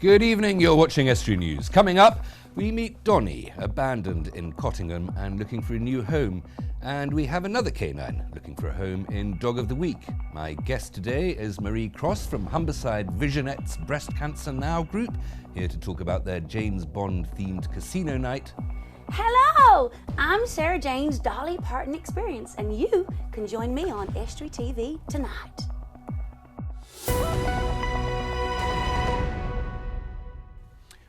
Good evening, you're watching Estuary News. Coming up, we meet Donny, abandoned in Cottingham and looking for a new home. And we have another canine looking for a home in Dog of the Week. My guest today is Marie Cross from Humberside Visionette's Breast Cancer Now group, here to talk about their James Bond-themed casino night. Hello, I'm Sarah Jane's Dolly Parton Experience, and you can join me on Estuary TV tonight.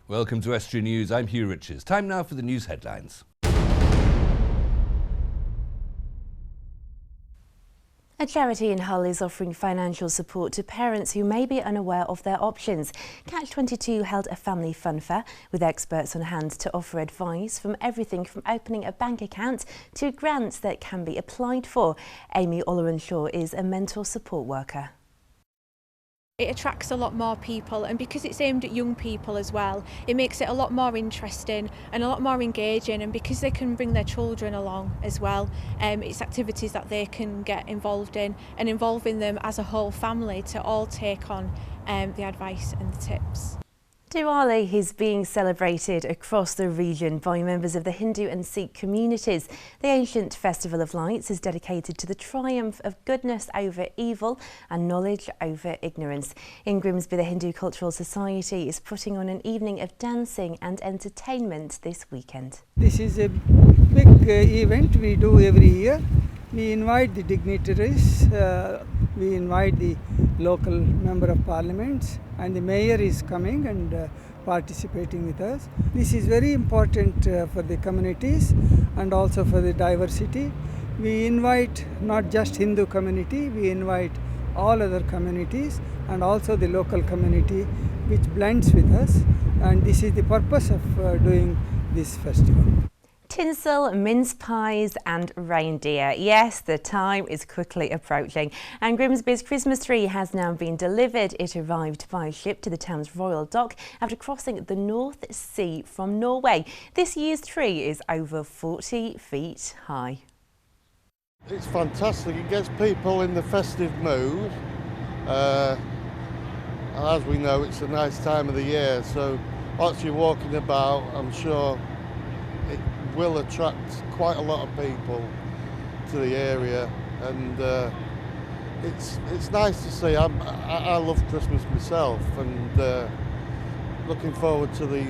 Welcome to Estuary News. I'm Hugh Riches. Time now for the news headlines. A charity in Hull is offering financial support to parents who may be unaware of their options. Catch-22 held a family fun fair with experts on hand to offer advice from everything from opening a bank account to grants that can be applied for. Amy Ollerenshaw is a mental support worker. It attracts a lot more people, and because it's aimed at young people as well, it makes it a lot more interesting and a lot more engaging, and because they can bring their children along as well, it's activities that they can get involved in and involving them as a whole family to all take on the advice and the tips. Diwali is being celebrated across the region by members of the Hindu and Sikh communities. The ancient Festival of Lights is dedicated to the triumph of goodness over evil and knowledge over ignorance. In Grimsby, the Hindu Cultural Society is putting on an evening of dancing and entertainment this weekend. This is a big event we do every year. We invite the dignitaries, we invite the local member of parliaments, and the mayor is coming and participating with us. This is very important for the communities and also for the diversity. We invite not just Hindu community, we invite all other communities and also the local community which blends with us, and this is the purpose of doing this festival. Tinsel, mince pies and reindeer. Yes, the time is quickly approaching and Grimsby's Christmas tree has now been delivered. It arrived by ship to the town's Royal Dock after crossing the North Sea from Norway. This year's tree is over 40 feet high. It's fantastic. It gets people in the festive mood. As we know, it's a nice time of the year, so whilst you're walking about, I'm sure it will attract quite a lot of people to the area, and it's nice to see. I love Christmas myself, and looking forward to the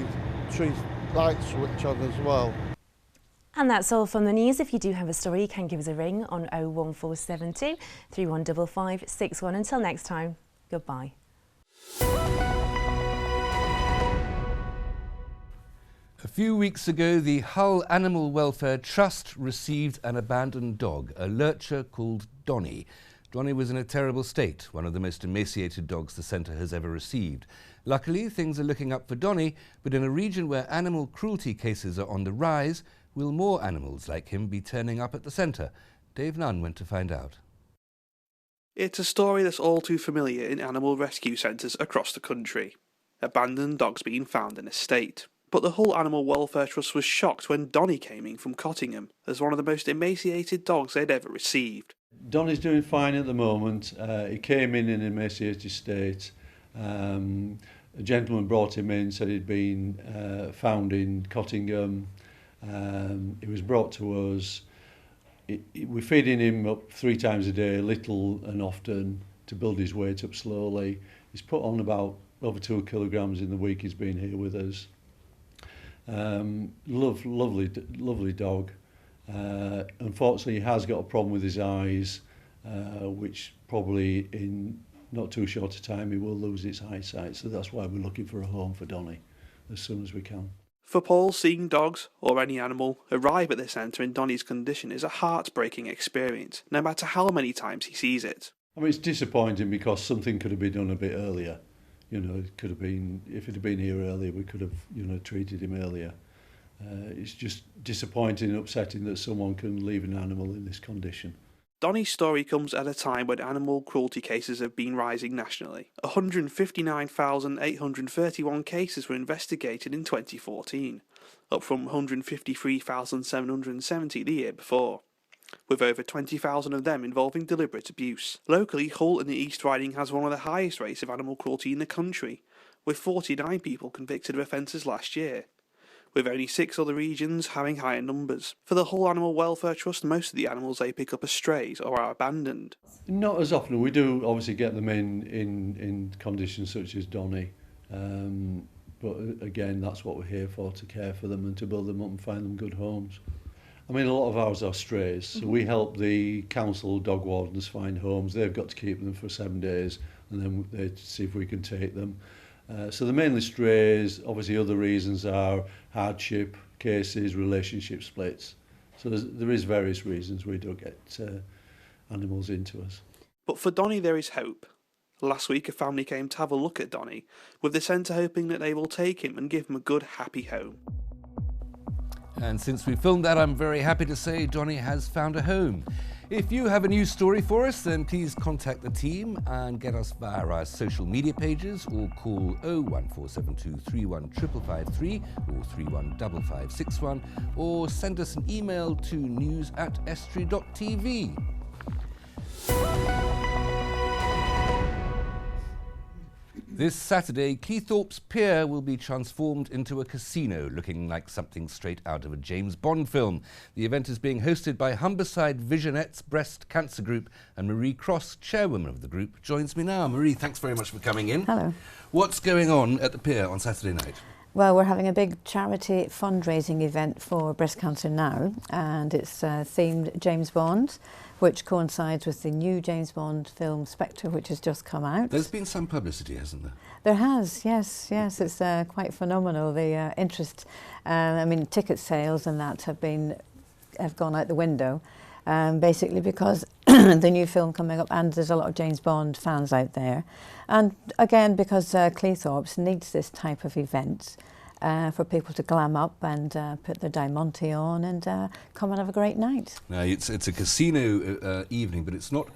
tree light switch on as well. And that's all from the news. If you do have a story, you can give us a ring on 01472 315561. Until next time, goodbye. A few weeks ago, the Hull Animal Welfare Trust received an abandoned dog, a lurcher called Donny. Donny was in a terrible state, one of the most emaciated dogs the centre has ever received. Luckily, things are looking up for Donny, but in a region where animal cruelty cases are on the rise, will more animals like him be turning up at the centre? Dave Nunn went to find out. It's a story that's all too familiar in animal rescue centres across the country. Abandoned dogs being found in a state. But the Hull Animal Welfare Trust was shocked when Donny came in from Cottingham as one of the most emaciated dogs they'd ever received. Donny's doing fine at the moment. He came in an emaciated state. A gentleman brought him in, said he'd been found in Cottingham. He was brought to us. We're feeding him up 3 times a day, little and often, to build his weight up slowly. He's put on about over 2 kilograms in the week he's been here with us. Lovely dog. Unfortunately, he has got a problem with his eyes, which probably in not too short a time he will lose his eyesight. So that's why we're looking for a home for Donny as soon as we can. For Paul, seeing dogs, or any animal, arrive at the centre in Donny's condition is a heartbreaking experience, no matter how many times he sees it. I mean, it's disappointing because something could have been done a bit earlier. You know, it could have been, if it had been here earlier, we could have, treated him earlier. It's just disappointing and upsetting that someone can leave an animal in this condition. Donny's story comes at a time when animal cruelty cases have been rising nationally. 159,831 cases were investigated in 2014, up from 153,770 the year before, with over 20,000 of them involving deliberate abuse. Locally, Hull in the East Riding has one of the highest rates of animal cruelty in the country, with 49 people convicted of offences last year, with only 6 other regions having higher numbers. For the Hull Animal Welfare Trust, most of the animals they pick up are strays or are abandoned. Not as often. We do obviously get them in conditions such as Donny. But again, that's what we're here for, to care for them and to build them up and find them good homes. I mean, a lot of ours are strays. So we help the council dog wardens find homes. They've got to keep them for 7 days and then they see if we can take them. So they're mainly strays. Obviously other reasons are hardship cases, relationship splits. So there is various reasons we do get animals into us. But for Donny there is hope. Last week a family came to have a look at Donny, with the centre hoping that they will take him and give him a good happy home. And since we filmed that, I'm very happy to say Donny has found a home. If you have a news story for us, then please contact the team and get us via our social media pages or call 01472 31553 or 315561 or send us an email to news@estuary.tv. This Saturday, Cleethorpes Pier will be transformed into a casino, looking like something straight out of a James Bond film. The event is being hosted by Humberside Visionettes Breast Cancer Group, and Marie Cross, chairwoman of the group, joins me now. Marie, thanks very much for coming in. Hello. What's going on at the pier on Saturday night? Well, we're having a big charity fundraising event for Breast Cancer Now, and it's themed James Bond, which coincides with the new James Bond film Spectre, which has just come out. There's been some publicity, hasn't there? There has, yes. It's quite phenomenal, the interest. I mean, ticket sales and that have gone out the window, basically because the new film coming up, and there's a lot of James Bond fans out there. And again, because Cleethorpes needs this type of event for people to glam up and put their Diamante on and come and have a great night. Now, it's a casino evening, but it's not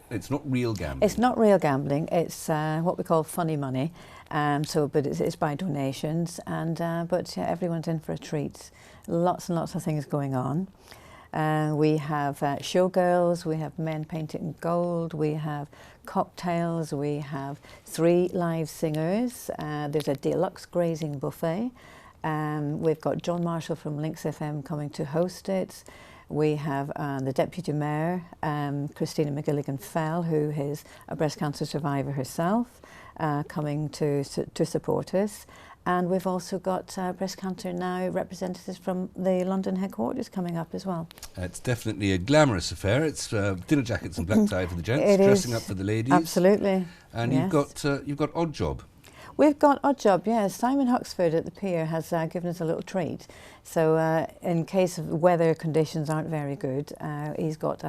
real gambling. It's not real gambling. It's what we call funny money. But it's by donations, and but everyone's in for a treat. Lots and lots of things going on. We have showgirls, we have men painted in gold, we have cocktails, we have 3 live singers, there's a deluxe grazing buffet, we've got John Marshall from Links FM coming to host it. We have the Deputy Mayor, Christina McGilligan-Fell, who is a breast cancer survivor herself, coming to support us. And we've also got Breast Cancer Now representatives from the London headquarters coming up as well. It's definitely a glamorous affair. It's dinner jackets and black tie for the gents, It dressing is. up for the ladies. Absolutely. And yes. you've got Odd Job. We've got Odd Job, yes. Simon Huxford at the pier has given us a little treat. So in case of weather conditions aren't very good, he's got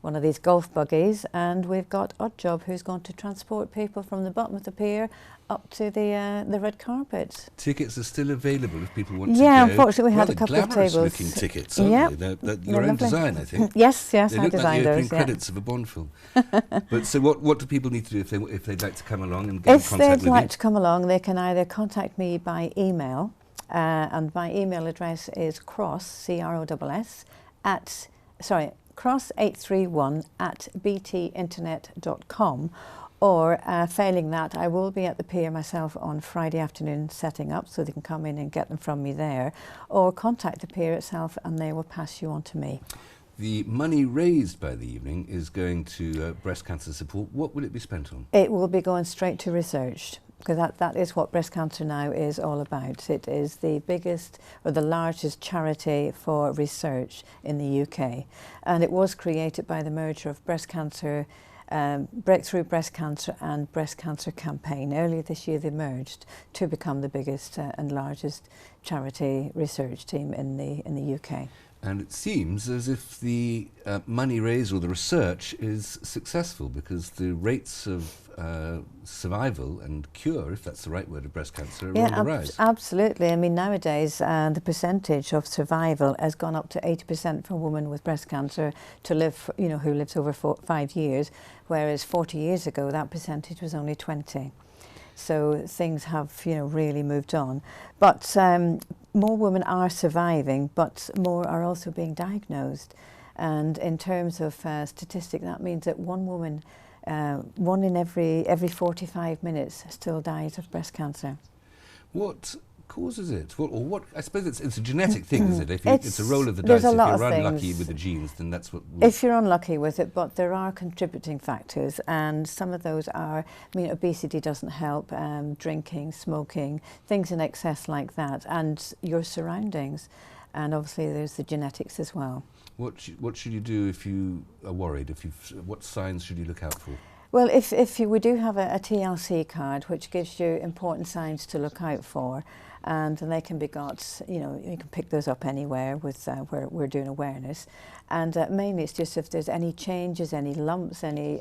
one of these golf buggies, and we've got Odd Job, who's going to transport people from the bottom of the pier up to the red carpet. Tickets are still available if people want to Yeah, go. unfortunately we had a couple of tables. Glamorous looking tickets, aren't Yeah. they? They're They're your own lovely. design, I think. Yes, They I look like designed the opening those. credits of a Bond film. But so what do people need to do if they'd like to come along and get in If contact they'd with you? like to come along, they can either contact me by email, and my email address is cross, CROSS, cross831 at btinternet.com, or failing that, I will be at the pier myself on Friday afternoon setting up, so they can come in and get them from me there, or contact the pier itself and they will pass you on to me. The money raised by the evening is going to breast cancer support. What will it be spent on? It will be going straight to research, because that is what Breast Cancer Now is all about. It is the biggest or the largest charity for research in the UK, and it was created by the merger of breast cancer, Breakthrough Breast Cancer and Breast Cancer Campaign. Earlier this year they merged to become the biggest and largest charity research team in the UK. And it seems as if the money raised or the research is successful, because the rates of survival and cure, if that's the right word, of breast cancer are on the rise. Absolutely. I mean, nowadays the percentage of survival has gone up to 80% for a woman with breast cancer to live, who lives over 5 years, whereas 40 years ago that percentage was only 20. So things have, really moved on. But more women are surviving, but more are also being diagnosed. And in terms of statistic, that means that one woman, one in every 45 minutes still dies of breast cancer. What causes it? What? I suppose it's a genetic thing, is it? If it's a roll of the there's dice. a If lot you're of unlucky things. with the genes, then that's what. If you're unlucky with it, but there are contributing factors, and some of those are, I mean, obesity doesn't help, drinking, smoking, things in excess like that, and your surroundings. And obviously there's the genetics as well. What should you do if you are worried? What signs should you look out for? Well, we do have a TLC card, which gives you important signs to look out for, and they can be got, you can pick those up anywhere with where we're doing awareness. And mainly it's just if there's any changes, any lumps, any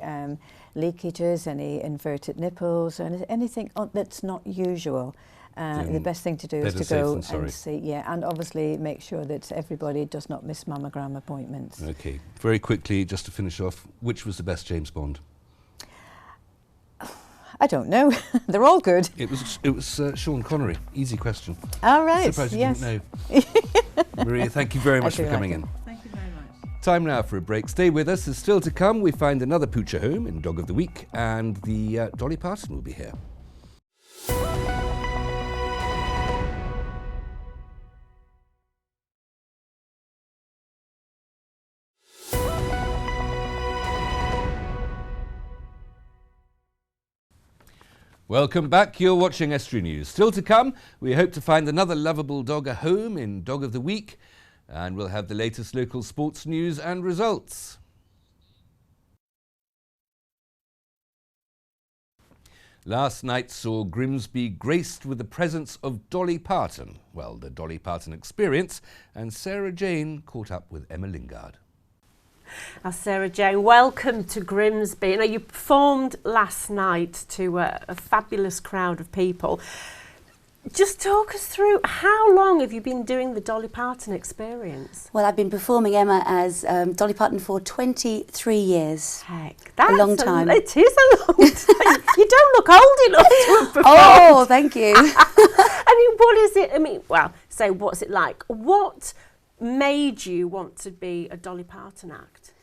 leakages, any inverted nipples, or anything that's not usual. The best thing to do is to go and see, and obviously make sure that everybody does not miss mammogram appointments. Okay, very quickly, just to finish off, which was the best James Bond? I don't know. They're all good. It was Sean Connery. Easy question. All right. Surprised you yes. didn't know. Maria, thank you very much for coming in. Thank you very much. Time now for a break. Stay with us. There's still to come. We find another poocher home in Dog of the Week, and the Dolly Parton will be here. Welcome back. You're watching Estuary News. Still to come, we hope to find another lovable dog a home in Dog of the Week, and we'll have the latest local sports news and results. Last night saw Grimsby graced with the presence of Dolly Parton. Well, the Dolly Parton experience, and Sarah Jane caught up with Emma Lingard. Now, Sarah Jane, welcome to Grimsby. Now, you performed last night to a fabulous crowd of people. Just talk us through, how long have you been doing the Dolly Parton experience? Well, I've been performing, Emma, as Dolly Parton for 23 years. Heck, that's a long time. It is a long time. You don't look old enough to have performed. Oh, thank you. I mean, what is it? I mean, well, say, what's it like? What made you want to be a Dolly Parton act?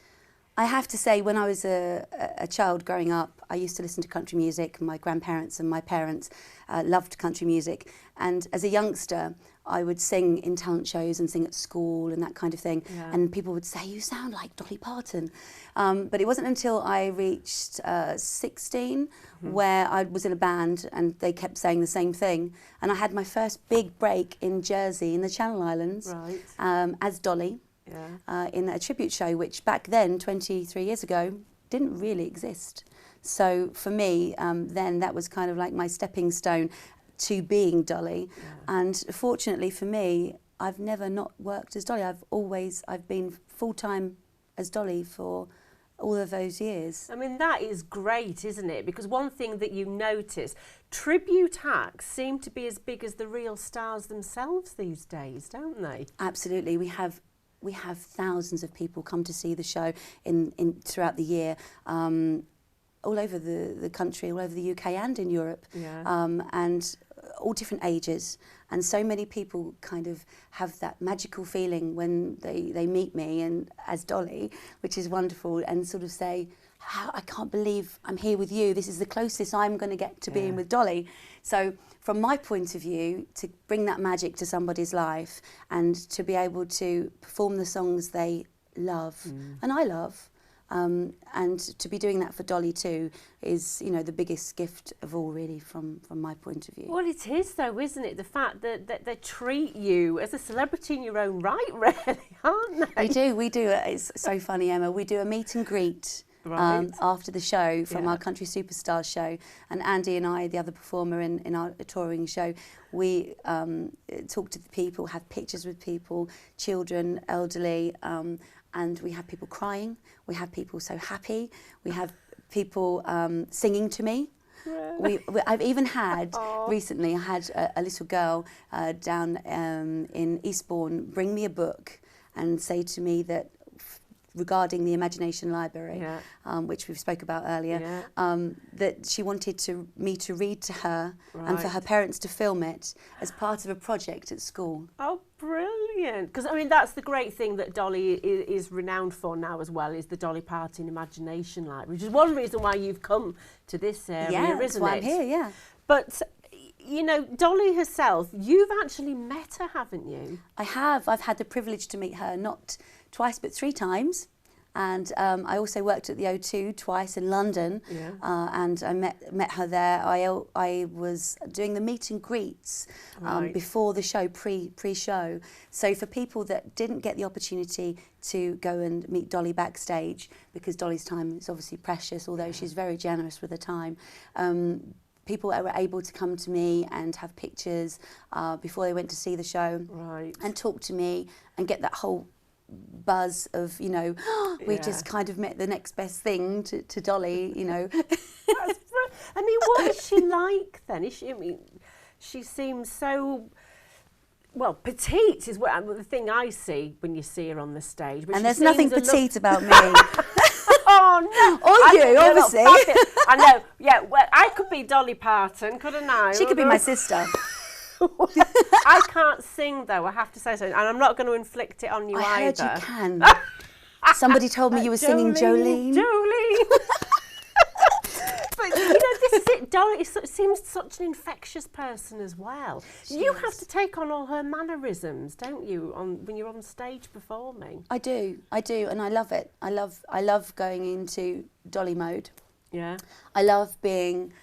I have to say, when I was a child growing up, I used to listen to country music. My grandparents and my parents loved country music. And as a youngster, I would sing in talent shows and sing at school and that kind of thing. Yeah. And people would say, you sound like Dolly Parton. But it wasn't until I reached 16 where I was in a band and they kept saying the same thing. And I had my first big break in Jersey, in the Channel Islands, as Dolly. Yeah. In a tribute show, which back then, 23 years ago, didn't really exist. So for me, then that was kind of like my stepping stone to being Dolly. Yeah. And fortunately for me, I've never not worked as Dolly. I've been full-time as Dolly for all of those years. I mean, that is great, isn't it? Because one thing that you notice, tribute acts seem to be as big as the real stars themselves these days, don't they? Absolutely. We have thousands of people come to see the show in throughout the year, all over the country, all over the UK and in Europe, and all different ages. And so many people kind of have that magical feeling when they meet me and as Dolly, which is wonderful, and sort of say, I can't believe I'm here with you. This is the closest I'm going to get to being with Dolly. So from my point of view, to bring that magic to somebody's life and to be able to perform the songs they love and I love, and to be doing that for Dolly too is, the biggest gift of all, really, from my point of view. Well, it is though, isn't it? The fact that they treat you as a celebrity in your own right, really, aren't they? We do. It's so funny, Emma. We do a meet and greet after the show from our Country Superstars show, and Andy and I, the other performer in our touring show, we talk to the people, have pictures with people, children, elderly, and we have people crying, we have people so happy, we have people singing to me. I've even had, recently, I had a little girl down in Eastbourne bring me a book and say to me that regarding the Imagination Library, which we spoke about earlier, that she wanted me to read to her and for her parents to film it as part of a project at school. Oh, brilliant. Because, I mean, that's the great thing that Dolly is renowned for now as well, is the Dolly Parton Imagination Library, which is one reason why you've come to this area, isn't it? Yeah, that's why I'm here, yeah. But you know, Dolly herself, you've actually met her, haven't you? I have. I've had the privilege to meet her not twice but 3 times. And I also worked at the O2 twice in London, and I met her there. I was doing the meet and greets before the show, pre-show. So for people that didn't get the opportunity to go and meet Dolly backstage, because Dolly's time is obviously precious, although she's very generous with her time, people were able to come to me and have pictures before they went to see the show, and talk to me and get that whole buzz of, you know, we just kind of met the next best thing to Dolly, you know. I mean, what is she like then? Is she, I mean, she seems so, well, petite is what the thing I see when you see her on the stage. And there's nothing petite about me. Oh no! Or you, obviously. I know. Yeah, well, I could be Dolly Parton, couldn't I? She could be my sister. I can't sing though, I have to say so, and I'm not going to inflict it on you either. I heard you can. Somebody told me you were singing Jolene. Jolene. But you know, this is it. Dolly seems such an infectious person as well. You have to take on all her mannerisms, don't you, when you're on stage performing? I do, and I love it. I love going into Dolly mode. Yeah. I love being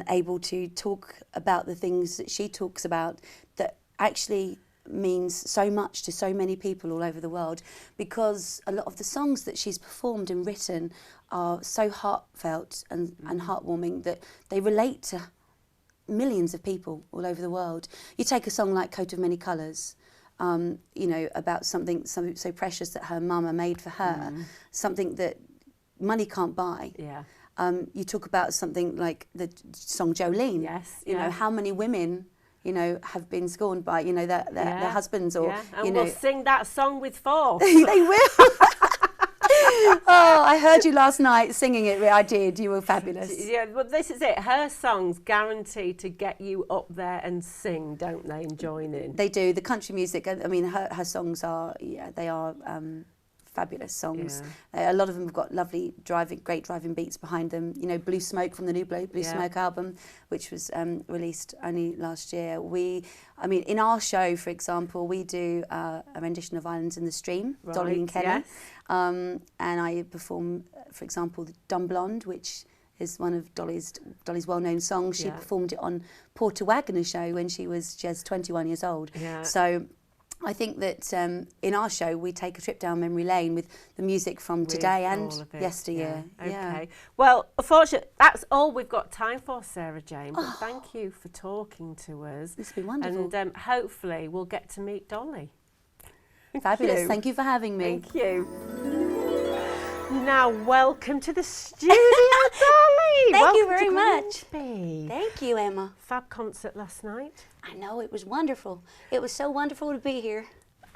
able to talk about the things that she talks about that actually means so much to so many people all over the world, because a lot of the songs that she's performed and written are so heartfelt and heartwarming that they relate to millions of people all over the world. You take a song like Coat of Many Colours, you know, about something so precious that her mama made for her, something that money can't buy. Yeah. You talk about something like the song Jolene. Yes. You know, how many women, you know, have been scorned by, you know, their husbands, or, and you know. we'll sing that song with force. They will. Oh, I heard you last night singing it. I did. You were fabulous. Yeah, well, this is it. Her songs guarantee to get you up there and sing, don't they, and join in? They do. The country music, I mean, her songs are, they are fabulous songs. A lot of them have got lovely great driving beats behind them. You know, Blue Smoke from the new Blue Smoke album, which was released only last year. I mean, in our show, for example, we do a rendition of Islands in the Stream, Dolly and Kelly. And I perform, for example, Dumb Blonde, which is one of Dolly's well-known songs. She performed it on Porter Wagoner's show when she was just 21 years old. So I think that in our show we take a trip down memory lane with the music from today and yesteryear. Okay. Well, unfortunately, that's all we've got time for, Sarah Jane. But thank you for talking to us. It's been wonderful. And hopefully we'll get to meet Dolly. Fabulous. Thank you for having me. Thank you. Now, welcome to the studio, Dolly. Thank you very much. Grimsby. Thank you, Emma. Fab concert last night. I know, it was wonderful. It was so wonderful to be here.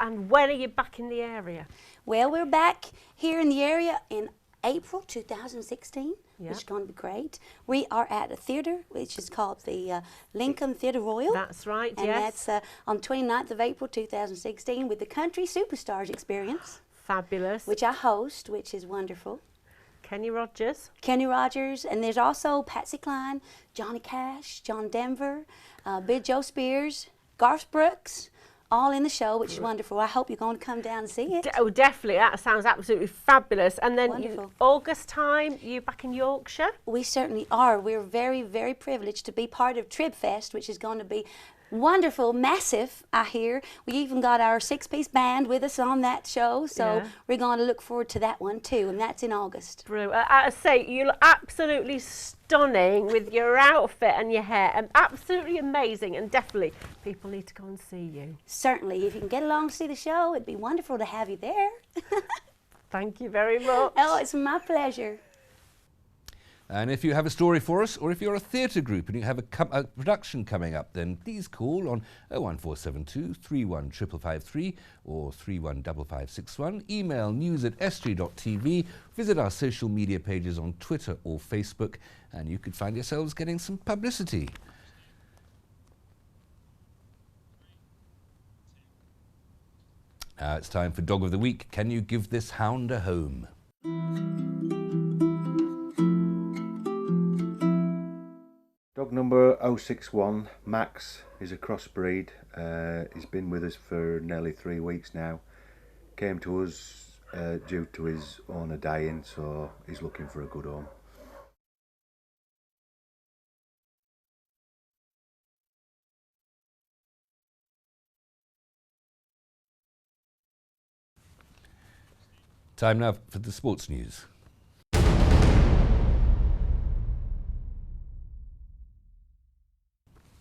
And when are you back in the area? Well, we're back here in the area in April 2016, which is going to be great. We are at a theatre which is called the Lincoln Theatre Royal. That's right, and that's on 29th of April 2016 with the Country Superstars Experience. Fabulous. Which I host, which is wonderful. Kenny Rogers. Kenny Rogers, and there's also Patsy Cline, Johnny Cash, John Denver, Big Joe Spears, Garth Brooks, all in the show, which is wonderful. I hope you're going to come down and see it. Oh, definitely. That sounds absolutely fabulous. And then August time, you back in Yorkshire? We certainly are. We're very, very privileged to be part of Tribfest, which is going to be wonderful, massive, I hear. We even got our 6-piece band with us on that show, so we're going to look forward to that one too, and that's in August. Brilliant. I say, you look absolutely stunning with your outfit and your hair, and absolutely amazing, and definitely people need to go and see you. Certainly. If you can get along to see the show, it'd be wonderful to have you there. Thank you very much. Oh, it's my pleasure. And if you have a story for us, or if you're a theatre group and you have a production coming up, then please call on 01472 31553 or 315561. Email news@estuary.tv. Visit our social media pages on Twitter or Facebook, and you could find yourselves getting some publicity. It's time for Dog of the Week. Can you give this hound a home? Dog number 061, Max, is a crossbreed. He's been with us for nearly 3 weeks now. Came to us due to his owner dying, so he's looking for a good home. Time now for the sports news.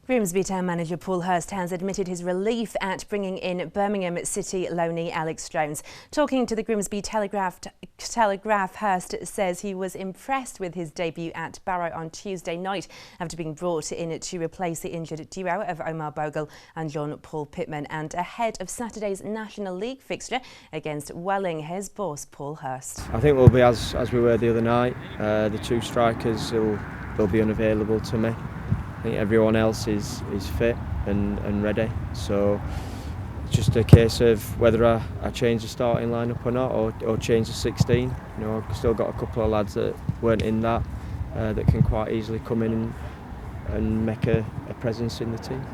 Grimsby Town manager Paul Hurst has admitted his relief at bringing in Birmingham City loanee Alex Jones. Talking to the Grimsby Telegraph, Hurst says he was impressed with his debut at Barrow on Tuesday night after being brought in to replace the injured duo of Omar Bogle and John Paul Pittman, and ahead of Saturday's National League fixture against Welling. His boss Paul Hurst. I think we'll be as we were the other night. The two strikers will be unavailable to me. I think everyone else is fit and ready, so it's just a case of whether I change the starting lineup or not, or change the 16. You know, I've still got a couple of lads that weren't in that can quite easily come in and make a presence in the team.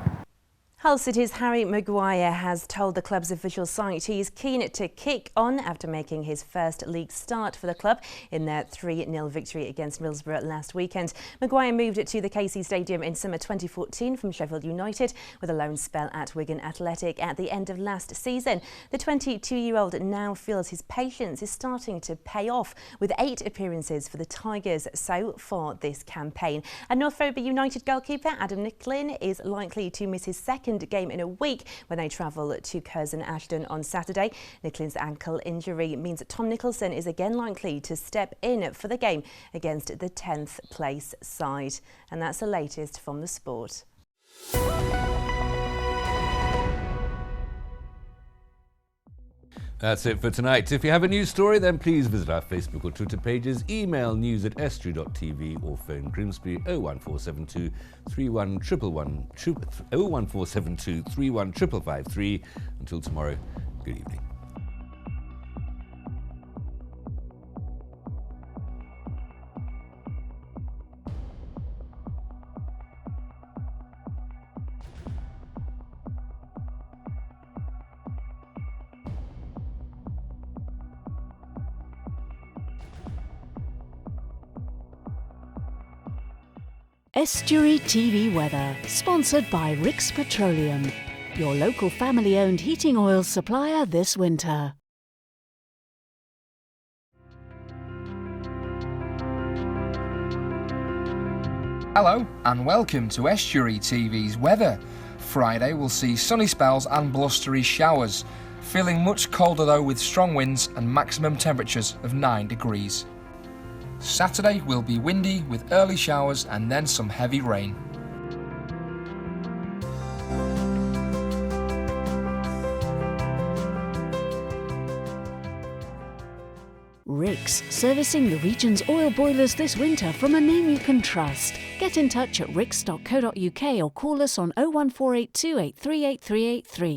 Hull City's Harry Maguire has told the club's official site he's keen to kick on after making his first league start for the club in their 3-0 victory against Middlesbrough last weekend. Maguire moved to the KC Stadium in summer 2014 from Sheffield United with a loan spell at Wigan Athletic at the end of last season. The 22-year-old now feels his patience is starting to pay off with 8 appearances for the Tigers so far this campaign. And North Ferriby United goalkeeper Adam Nicklin is likely to miss his second game in a week when they travel to Curzon Ashton on Saturday. Nicklin's ankle injury means that Tom Nicholson is again likely to step in for the game against the 10th place side. And that's the latest from the sport. That's it for tonight. If you have a news story, then please visit our Facebook or Twitter pages, email news@estuary.tv or phone Grimsby 01472 31553. Until tomorrow, good evening. Estuary TV weather, sponsored by Rix Petroleum, your local family-owned heating oil supplier this winter. Hello and welcome to Estuary TV's weather. Friday will see sunny spells and blustery showers, feeling much colder though with strong winds and maximum temperatures of 9 degrees. Saturday will be windy with early showers and then some heavy rain. Rix, servicing the region's oil boilers this winter from a name you can trust. Get in touch at rix.co.uk or call us on 01482 838383.